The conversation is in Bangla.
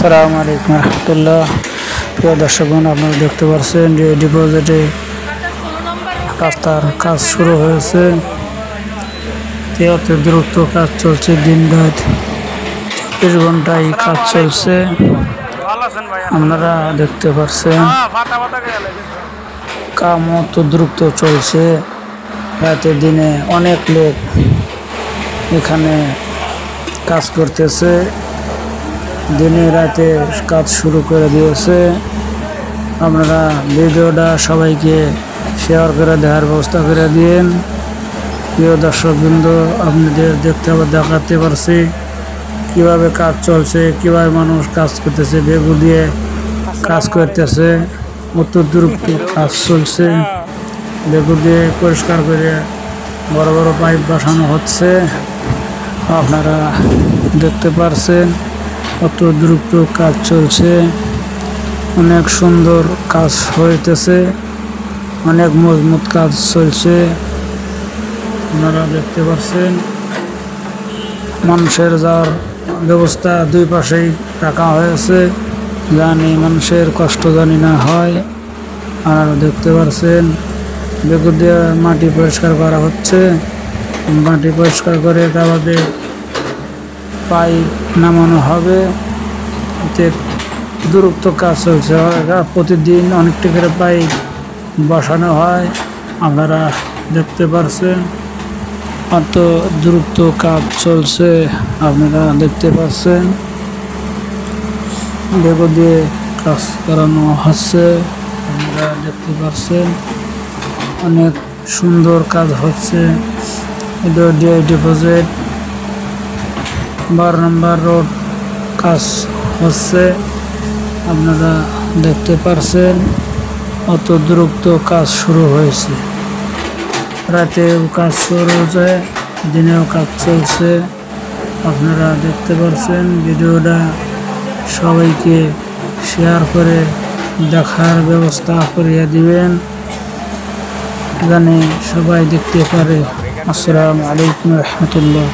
আসসালামু আলাইকুম রহমতুল্লাহ। প্রিয় দর্শকগণ, আপনারা দেখতে পাচ্ছেন যে ডিপোজিটে রাস্তার কাজ শুরু হয়েছে। অতি দ্রুত কাজ চলছে, দিন রাত 24 ঘন্টায় কাজ চলছে। আপনারা দেখতে পাচ্ছেন কাম অত দ্রুত চলছে। রাতে দিনে অনেক লোক এখানে কাজ করতেছে, দিনে রাতে কাজ শুরু করে দিয়েছে। আপনারা ভিডিওটা সবাইকে শেয়ার করে দেওয়ার ব্যবস্থা করে দিন। প্রিয় দর্শকবৃন্দ, আপনাদের দেখাতে পারছি কিভাবে কাজ চলছে, কিভাবে মানুষ কাজ করতেছে, বেগু দিয়ে কাজ করতেছে। অত দ্রুত কাজ চলছে, বেগু দিয়ে পরিষ্কার করে বড় বড় পাইপ বসানো হচ্ছে। আপনারা দেখতে পারছেন কত দ্রুত কাজ চলছে, অনেক সুন্দর কাজ হইতেছে, অনেক মজবুত কাজ চলছে। আপনারা দেখতে পাচ্ছেন মানুষের যাওয়ার ব্যবস্থা দুই পাশেই রাখা হয়েছে, জানি মানুষের কষ্ট জানি না হয়। আপনারা দেখতে পাচ্ছেন বেগু দিয়ে মাটি পরিষ্কার করা হচ্ছে। মাটি পরিষ্কার করে তারপরে পাইপ নামানো হবে। এতে দ্রুত কাজ চলছে, প্রতিদিন অনেকটি করে পাইপ বসানো হয়। আপনারা দেখতে পাচ্ছেন এত দ্রুত কাজ চলছে। আপনারা দেখতে পাচ্ছেন বেগু দিয়ে কাজ করানো হচ্ছে। আপনারা দেখতে পাচ্ছেন অনেক সুন্দর কাজ হচ্ছে। এটা ডিআই ডিপোজিট 12 নম্বর রোড কাজ হচ্ছে। আপনারা দেখতে পাচ্ছেন অত দ্রুত কাজ শুরু হয়েছে। রাতেও কাজ শুরু হয়েছে, দিনেও কাজ চলছে। আপনারা দেখতে পাচ্ছেন। ভিডিওটা সবাইকে শেয়ার করে দেখার ব্যবস্থা করিয়ে দিবেন, জানি সবাই দেখতে পারে। আসসালামু আলাইকুম রহমতুল্লাহ।